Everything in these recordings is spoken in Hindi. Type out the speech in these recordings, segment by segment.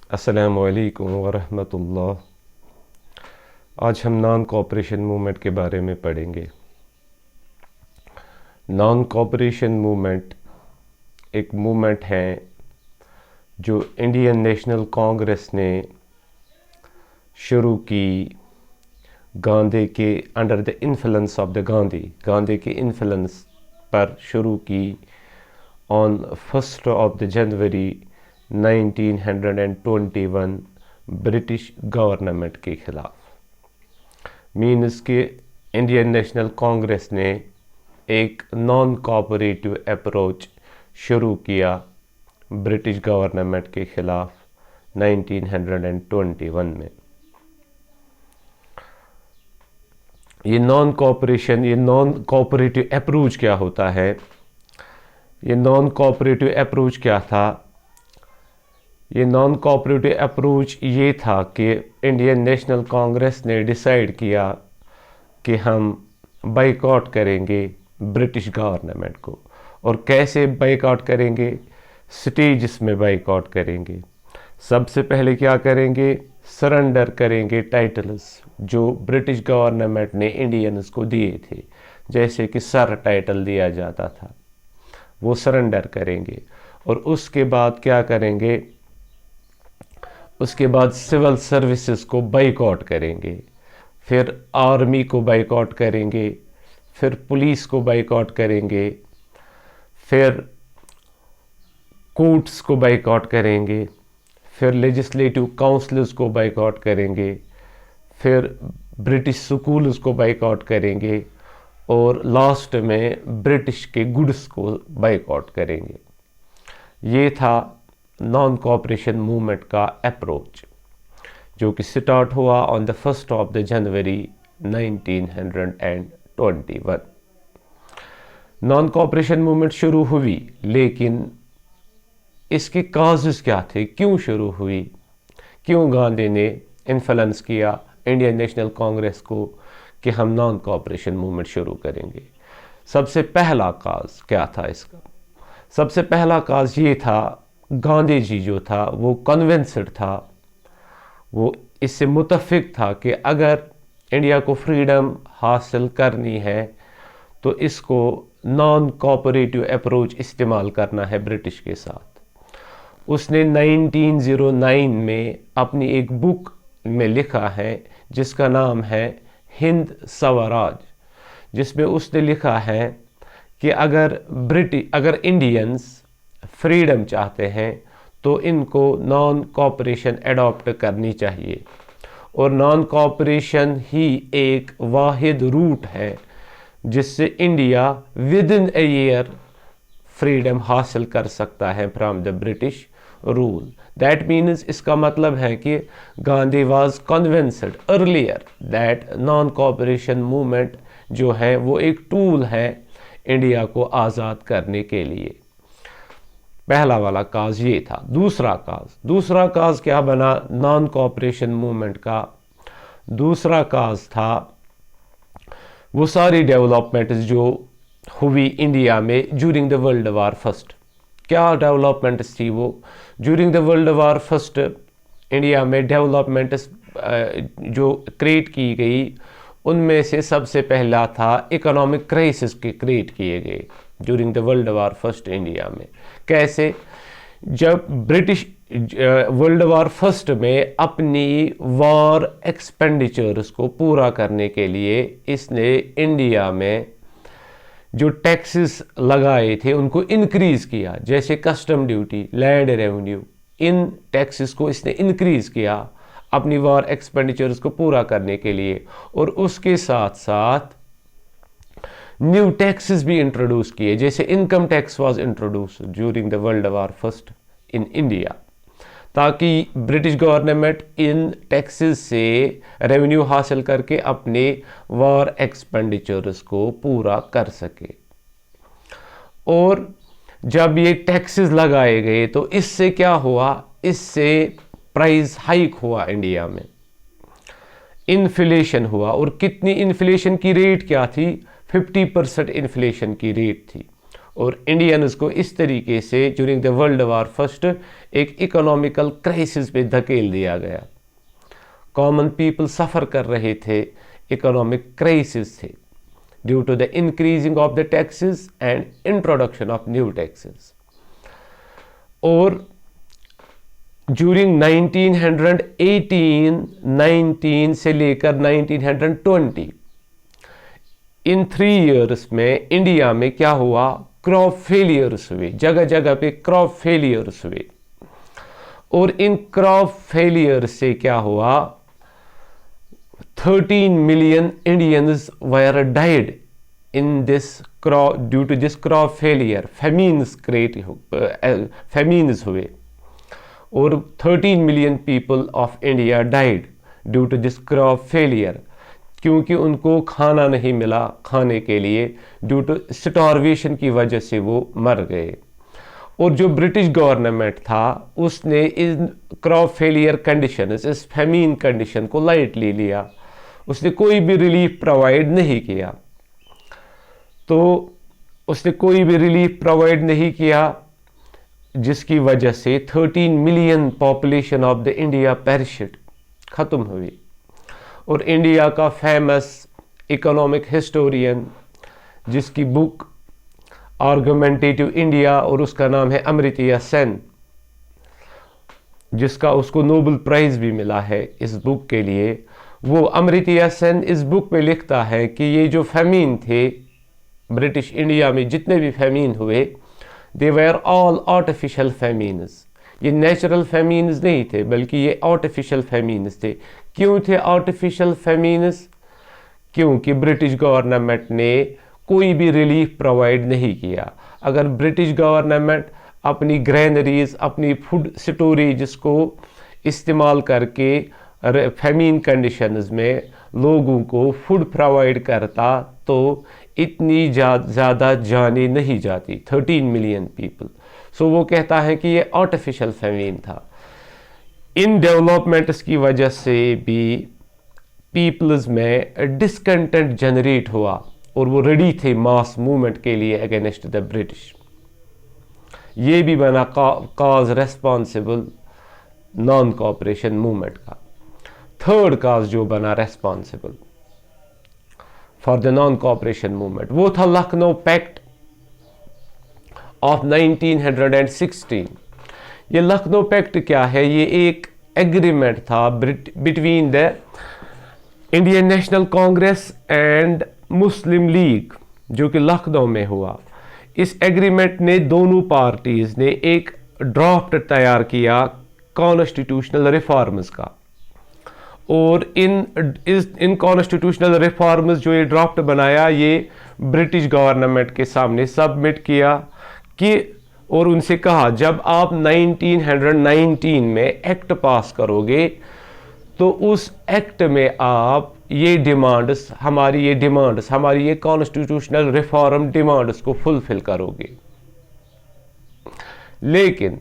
अस्सलामु अलैकुम वरहमतुल्लाह। आज हम नॉन कोऑपरेशन मूवमेंट के बारे में पढ़ेंगे। नॉन कोऑपरेशन मूवमेंट एक मूवमेंट है जो इंडियन नेशनल कांग्रेस ने शुरू की, गांधी के under the influence of the Gandhi के इन्फ्लुएंस पर शुरू की ऑन 1 जनवरी 1921 ब्रिटिश गवर्नमेंट के खिलाफ। मीन्स के इंडियन नेशनल कांग्रेस ने एक नॉन कोऑपरेटिव अप्रोच शुरू किया ब्रिटिश गवर्नमेंट के खिलाफ 1921 में। ये नॉन कोऑपरेटिव अप्रोच क्या होता है? ये नॉन कोऑपरेटिव अप्रोच क्या था? ये नॉन कोऑपरेटिव अप्रोच ये था कि इंडियन नेशनल कांग्रेस ने डिसाइड किया कि हम बाइकआउट करेंगे ब्रिटिश गवर्नमेंट को। और कैसे बाइकआउट करेंगे? स्टेजेस में बाइकआउट करेंगे। सबसे पहले क्या करेंगे? सरेंडर करेंगे टाइटल्स जो ब्रिटिश गवर्नमेंट ने इंडियंस को दिए थे, जैसे कि सर टाइटल दिया जाता था, वो सरेंडर करेंगे। और उसके बाद क्या करेंगे? उसके बाद सिविल सर्विसेज को बाइकआउट करेंगे, फिर आर्मी को बाइकआउट करेंगे, फिर पुलिस को बाइकआउट करेंगे, फिर कोर्ट्स को बाइकआउट करेंगे, फिर लेजिस्लेटिव काउंसिल्स को बाइकआउट करेंगे, फिर ब्रिटिश स्कूल्स को बाइकआउट करेंगे और लास्ट में ब्रिटिश के गुड्स को बाइकआउट करेंगे। ये था नॉन कोऑपरेशन मूवमेंट का अप्रोच, जो कि स्टार्ट हुआ on the 1 January 1921। Non cooperation movement शुरू हुई, लेकिन इसके काजेस क्या थे? क्यों शुरू हुई? क्यों गांधी ने इन्फ्लुएंस किया इंडियन नेशनल कांग्रेस को कि हम नॉन कोऑपरेशन मूवमेंट शुरू करेंगे? सबसे पहला काज क्या था इसका? सबसे पहला काज ये था, गांधी जी जो था वो कन्विंस्ड था, वो इससे मुत्तफिक था कि अगर इंडिया को फ्रीडम हासिल करनी है तो इसको नॉन कोऑपरेटिव अप्रोच इस्तेमाल करना है ब्रिटिश के साथ। उसने 1909 में अपनी एक बुक में लिखा है जिसका नाम है हिंद स्वराज, जिसमें उसने लिखा है कि अगर इंडियंस फ्रीडम चाहते हैं तो इनको नॉन कोऑपरेशन अडॉप्ट करनी चाहिए, और नॉन कोऑपरेशन ही एक वाहिद रूट है जिससे India with in a year freedom हासिल कर सकता है from the British rule. That means, इसका मतलब है कि Gandhi was convinced earlier that non cooperation movement जो है वो एक टूल है इंडिया को आज़ाद करने के लिए। पहला वाला काज ये था। दूसरा काज क्या बना नॉन कोऑपरेशन मूवमेंट का? दूसरा काज था वो सारी डेवलपमेंट्स जो हुई इंडिया में during the world war first. क्या डेवलपमेंट्स थी वो? During the world war first India में डेवलपमेंट्स जो क्रिएट की गई, उनमें से सबसे पहला था इकोनॉमिक क्राइसिस के क्रिएट किए गए during the world war first India में। कैसे? जब ब्रिटिश वर्ल्ड वार फर्स्ट में अपनी वॉर एक्सपेंडिचर्स को पूरा करने के लिए इसने इंडिया में जो टैक्सेस लगाए थे उनको इंक्रीज किया, जैसे कस्टम ड्यूटी, लैंड रेवेन्यू, इन टैक्सेस को इसने इंक्रीज किया अपनी वॉर एक्सपेंडिचर्स को पूरा करने के लिए। और उसके साथ साथ न्यू टैक्सेस भी इंट्रोड्यूस किए, जैसे income tax was introduce during the world war first in India, ताकि ब्रिटिश गवर्नमेंट इन टैक्सेस से रेवेन्यू हासिल करके अपने वॉर एक्सपेंडिचर्स को पूरा कर सके। और जब ये टैक्सेस लगाए गए तो इससे क्या हुआ? इससे प्राइस हाइक हुआ इंडिया में, इन्फ्लेशन हुआ। और कितनी इन्फ्लेशन की रेट क्या थी? 50% इन्फ्लेशन की रेट थी। और इंडियंस को इस तरीके से during the world war first एक इकोनॉमिकल क्राइसिस पे धकेल दिया गया। कॉमन पीपल सफ़र कर रहे थे, इकोनॉमिक क्राइसिस थे due to the increasing of the taxes and introduction of new taxes. और ड्यूरिंग 1918 से लेकर 1920 इन 3 इयर्स में इंडिया में क्या हुआ, क्रॉप फेलियर्स हुए, जगह जगह पे क्रॉप फेलियर्स हुए। और इन क्रॉप फेलियर से क्या हुआ, 13 million Indians were died in this crop due to this crop failure. Famines हुए और 13 million people of India died due to this crop failure, क्योंकि उनको खाना नहीं मिला खाने के लिए, ड्यू टू स्टार्वेशन की वजह से वो मर गए। और जो ब्रिटिश गवर्नमेंट था उसने इन क्रॉप फेलियर कंडीशन, इस फेमीन कंडीशन को लाइटली लिया, उसने कोई भी रिलीफ प्रोवाइड नहीं किया। तो उसने कोई भी रिलीफ प्रोवाइड नहीं किया, जिसकी वजह से 13 million population of the India perished, ख़त्म हुई। और इंडिया का फेमस इकोनॉमिक हिस्टोरियन जिसकी बुक आर्गुमेंटेटिव इंडिया और उसका नाम है अमर्त्य सेन, जिसका उसको नोबेल प्राइज़ भी मिला है इस बुक के लिए, वो अमर्त्य सेन इस बुक में लिखता है कि ये जो फेमीन थे ब्रिटिश इंडिया में, जितने भी फेमीन हुए, दे वर ऑल आर्टिफिशियल फेमीन्स। ये नेचुरल फेमीन्स नहीं थे बल्कि ये आर्टिफिशियल फेमीन्स थे। क्यों थे आर्टिफिशियल फेमीन्स? क्योंकि ब्रिटिश गवर्नमेंट ने कोई भी रिलीफ प्रोवाइड नहीं किया। अगर ब्रिटिश गवर्नमेंट अपनी ग्रेनरीज, अपनी फूड स्टोरेज को इस्तेमाल करके फेमीन कंडीशंस में लोगों को फूड प्रोवाइड करता तो इतनी ज़्यादा जाने नहीं जाती, 13 मिलियन पीपल। सो वो कहता है कि ये आर्टिफिशियल फेमीन था। इन डेवलपमेंट्स की वजह से भी पीपल्स में डिसकंटेंट जनरेट हुआ और वो रेडी थे मास मूवमेंट के लिए अगेंस्ट द ब्रिटिश। ये भी बना काज रेस्पॉन्सिबल नॉन कोऑपरेशन मूवमेंट का। थर्ड काज जो बना responsible for the non cooperation movement, वो था लखनऊ पैक्ट ऑफ 1916। ये लखनऊ पैक्ट क्या है? ये एक एग्रीमेंट था between the Indian national Congress and Muslim league, जो कि लखनऊ में हुआ। इस एग्रीमेंट ने दोनों पार्टीज ने एक ड्राफ्ट तैयार किया कॉन्स्टिट्यूशनल रिफॉर्म्स का, और इन कॉन्स्टिट्यूशनल रिफॉर्म्स जो ये ड्राफ्ट बनाया, ये ब्रिटिश गवर्नमेंट के सामने सबमिट किया कि, और उनसे कहा जब आप 1919 में एक्ट पास करोगे तो उस एक्ट में आप ये डिमांड्स, हमारी ये कॉन्स्टिट्यूशनल रिफॉर्म डिमांड्स को फुलफिल करोगे। लेकिन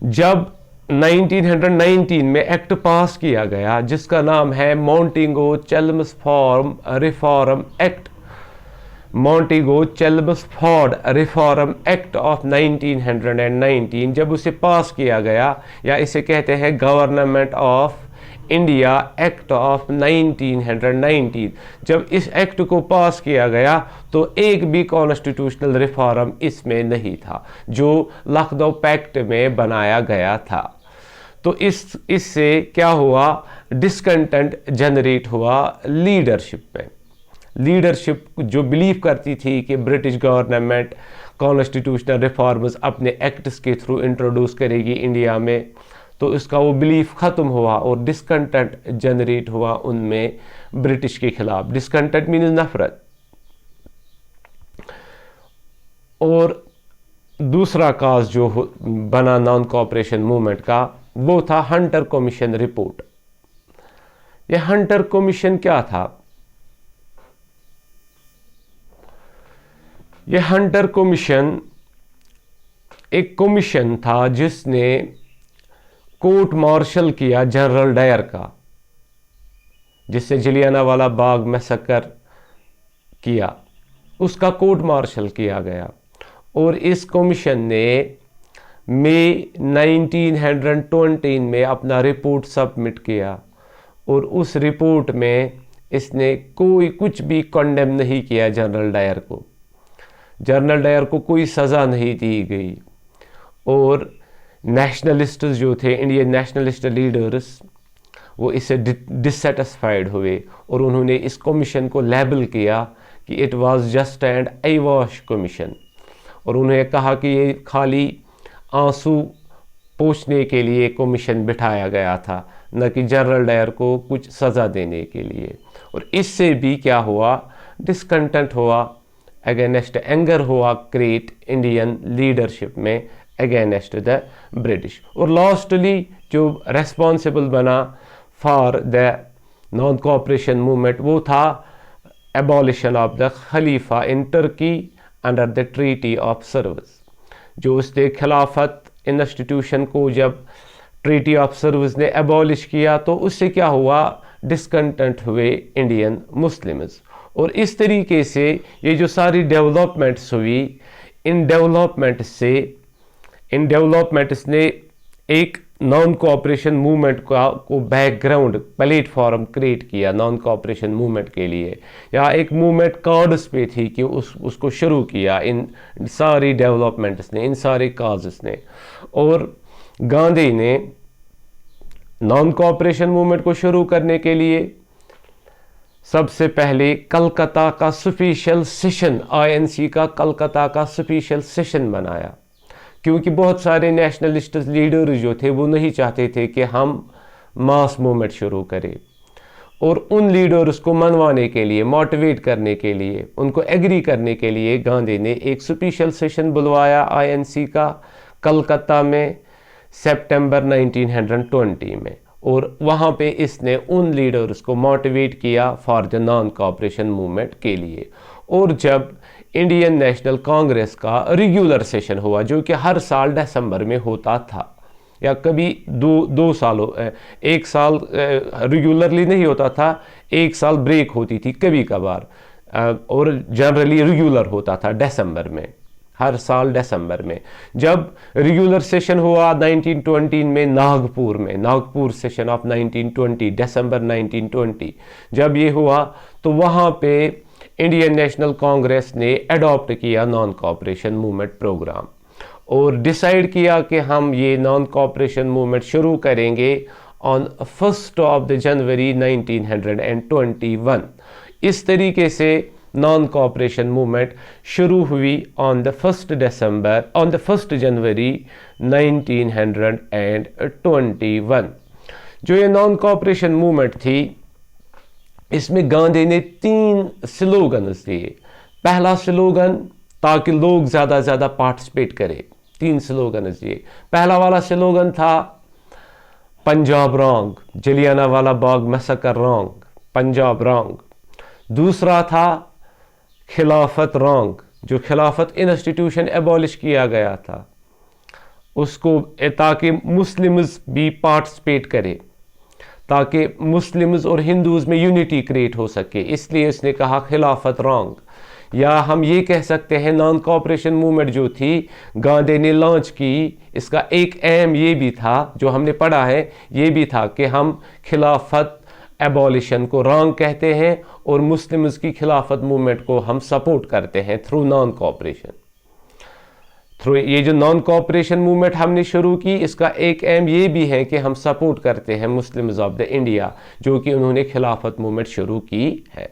जब 1919 में एक्ट पास किया गया जिसका नाम है Montagu Chelmsford reform act, Montagu Chelmsford reform act of 1919, जब उसे पास किया गया, या इसे कहते हैं government of India act of 1919, जब इस एक्ट को पास किया गया तो एक भी कॉन्स्टिट्यूशनल रिफॉर्म इसमें नहीं था जो लखनऊ पैक्ट में बनाया गया था। तो इससे क्या हुआ? डिसकंटेंट जनरेट हुआ लीडरशिप में। लीडरशिप जो बिलीव करती थी कि ब्रिटिश गवर्नमेंट कॉन्स्टिट्यूशनल रिफॉर्म्स अपने एक्ट्स के थ्रू इंट्रोड्यूस करेगी इंडिया में, तो इसका वो बिलीफ ख़त्म हुआ और डिसकंटेंट जनरेट हुआ उनमें ब्रिटिश के खिलाफ। डिसकंटेंट मीन्स नफरत। और दूसरा काज जो बना नॉन कोऑपरेशन मूवमेंट का, वो था हंटर कमीशन रिपोर्ट। ये हंटर कमीशन क्या था? ये हंटर कमीशन एक कमीशन था जिसने कोर्ट मार्शल किया जनरल डायर का, जिससे जलियांवाला बाग मैसेकर किया, उसका कोर्ट मार्शल किया गया। और इस कमीशन ने मई 1920 में अपना रिपोर्ट सबमिट किया और उस रिपोर्ट में इसने कुछ भी कंडेम नहीं किया जनरल डायर को। जनरल डायर को कोई सज़ा नहीं दी गई और नेशनलिस्ट जो थे, इंडियन नेशनलिस्ट लीडर्स, वो इससे डिससेटिस्फाइड हुए और उन्होंने इस कमीशन को लेबल किया कि it was just and eyewash commission, और उन्होंने कहा कि ये खाली आंसू पोंछने के लिए कमीशन बिठाया गया था, न कि जनरल डायर को कुछ सज़ा देने के लिए। और इससे भी क्या हुआ, डिसकंटेंट हुआ, अगेंस्ट एंगर हुआ क्रिएट इंडियन लीडरशिप में अगेंस्ट द ब्रिटिश। और लास्टली जो रेस्पॉन्सिबल बना for the non cooperation movement वो था abolition of the Khalifa in Turkey under the treaty of service. जो उसने खिलाफत इंस्टीट्यूशन को जब ट्रीटी ऑफ सर्विस ने एबॉलिश किया तो उससे क्या हुआ, डिसकंटेंट हुए इंडियन मुस्लिम्स। और इस तरीके से ये जो सारी डेवलपमेंट्स हुई, इन डेवलपमेंट्स ने एक नॉन कोऑपरेशन मूवमेंट को बैकग्राउंड प्लेटफॉर्म क्रिएट किया नॉन कोऑपरेशन मूवमेंट के लिए। या एक मूवमेंट कार्ड्स पे थी कि उसको शुरू किया इन सारी डेवलपमेंट्स ने, इन सारे काजेस ने। और गांधी ने नॉन कोऑपरेशन मूवमेंट को शुरू करने के लिए सबसे पहले कलकत्ता का स्पेशल सेशन, आईएनसी का कलकत्ता का स्पेशल सेशन बनाया, क्योंकि बहुत सारे नेशनलिस्ट लीडर जो थे वो नहीं चाहते थे कि हम मास मूवमेंट शुरू करें। और उन लीडर्स को मनवाने के लिए, मोटिवेट करने के लिए, उनको एग्री करने के लिए गांधी ने एक स्पेशल सेशन बुलवाया आईएनसी का कलकत्ता में सितंबर 1920 में। और वहाँ पे इसने उन लीडर्स को मोटिवेट किया for the non cooperation movement के लिए। और जब इंडियन नेशनल कांग्रेस का रेगुलर सेशन हुआ, जो कि हर साल दिसंबर में होता था, या कभी दो सालों, एक साल रेगुलरली नहीं होता था, एक साल ब्रेक होती थी कभी कभार, और जनरली रेगुलर होता था दिसंबर में, हर साल दिसंबर में। जब रेगुलर सेशन हुआ 1920 में नागपुर सेशन ऑफ 1920, दिसंबर 1920 जब ये हुआ, तो वहाँ पे इंडियन नेशनल कांग्रेस ने अडॉप्ट किया नॉन कोऑपरेशन मूवमेंट प्रोग्राम और डिसाइड किया कि हम ये नॉन कोऑपरेशन मूवमेंट शुरू करेंगे ऑन 1 जनवरी 1921। इस तरीके से नॉन कोऑपरेशन मूवमेंट शुरू हुई ऑन द 1 जनवरी 1921। जो ये नॉन कोऑपरेशन मूवमेंट थी, इसमें गांधी ने 3 स्लोगन्स दिए। पहला स्लोगन, ताकि लोग ज़्यादा ज़्यादा पार्टिसिपेट करें, 3 स्लोगन्स दिए। पहला वाला स्लोगन था Punjab wrong, Jallianwala Bagh massacre wrong, Punjab wrong. दूसरा था खिलाफत रॉन्ग, जो खिलाफत इंस्टीट्यूशन एबॉलिश किया गया था उसको, ताकि मुस्लिम्स भी पार्टिसिपेट करें, ताकि मुस्लिम्स और हिंदूज में यूनिटी क्रिएट हो सके, इसलिए उसने कहा खिलाफत रॉन्ग। या हम ये कह सकते हैं नॉन कोऑपरेशन मूवमेंट जो थी गांधी ने लॉन्च की, इसका एक एम ये भी था, जो हमने पढ़ा है, ये भी था कि हम खिलाफत एबॉलिशन को रॉन्ग कहते हैं और मुस्लिम्स की खिलाफत मूवमेंट को हम सपोर्ट करते हैं थ्रू नॉन कोऑपरेशन। थ्रू ये जो नॉन कोऑपरेशन मूवमेंट हमने शुरू की, इसका एक एम ये भी है कि हम सपोर्ट करते हैं मुस्लिम्स ऑफ द इंडिया, जो कि उन्होंने खिलाफत मूवमेंट शुरू की है।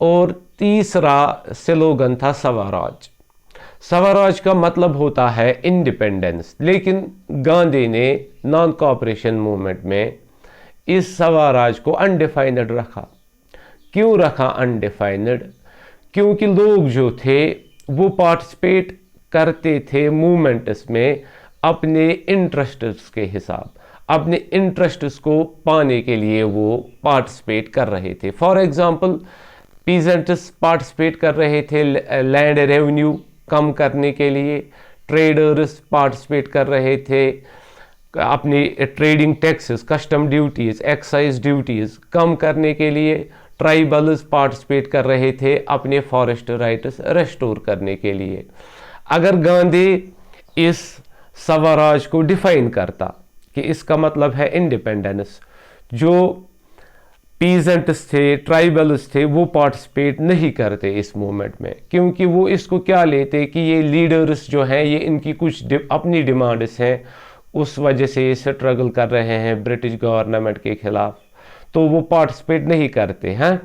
और तीसरा स्लोगन था स्वराज। स्वराज का मतलब होता है इंडिपेंडेंस, लेकिन गांधी ने नॉन कोऑपरेशन मूवमेंट में इस स्वराज को अनडिफाइंड रखा। क्यों रखा अनडिफाइंड? क्योंकि लोग जो थे वो पार्टिसिपेट करते थे मूवमेंट्स में अपने इंटरेस्ट्स के हिसाब, अपने इंटरेस्ट्स को पाने के लिए वो पार्टिसिपेट कर रहे थे। फॉर एग्जांपल, पीजेंट्स पार्टिसिपेट कर रहे थे लैंड रेवेन्यू कम करने के लिए, ट्रेडर्स पार्टिसिपेट कर रहे थे अपनी trading taxes, custom duties, excise duties कम करने के लिए, ट्राइबल्स पार्टिसिपेट कर रहे थे अपने फॉरेस्ट राइट्स रेस्टोर करने के लिए। अगर गांधी इस स्वराज को डिफाइन करता कि इसका मतलब है इंडिपेंडेंस, जो पीजेंट्स थे, ट्राइबल्स थे, वो पार्टिसिपेट नहीं करते इस मूवमेंट में, क्योंकि वो इसको क्या लेते कि ये लीडर्स जो हैं ये इनकी कुछ अपनी डिमांड्स हैं, उस वजह से ये स्ट्रगल कर रहे हैं ब्रिटिश गवर्नमेंट के खिलाफ, तो वो पार्टिसिपेट नहीं करते हैं।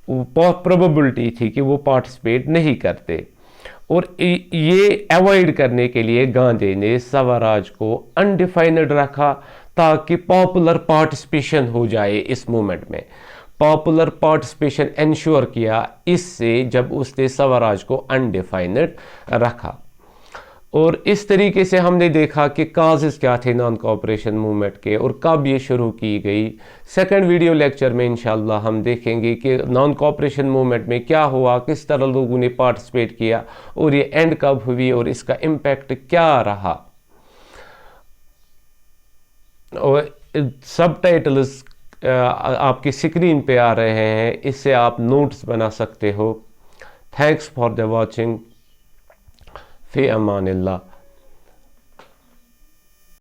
बहुत प्रोबेबिलिटी थी कि वो पार्टिसिपेट नहीं करते, और ये अवॉइड करने के लिए गांधी ने स्वराज को अनडिफाइंड रखा ताकि पॉपुलर पार्टिसिपेशन हो जाए इस मूवमेंट में। पॉपुलर पार्टिसिपेशन इंश्योर किया इससे जब उसने स्वराज को अनडिफाइंड रखा। और इस तरीके से हमने देखा कि काजेस क्या थे नॉन कोऑपरेशन मूवमेंट के और कब ये शुरू की गई। सेकंड वीडियो लेक्चर में इंशाल्लाह हम देखेंगे कि नॉन कोऑपरेशन मूवमेंट में क्या हुआ, किस तरह लोगों ने पार्टिसिपेट किया और ये एंड कब हुई और इसका इम्पैक्ट क्या रहा। और सब टाइटल्स आपकी स्क्रीन पे आ रहे हैं, इससे आप नोट्स बना सकते हो। Thanks for the watching. फी अमानिल्लाह।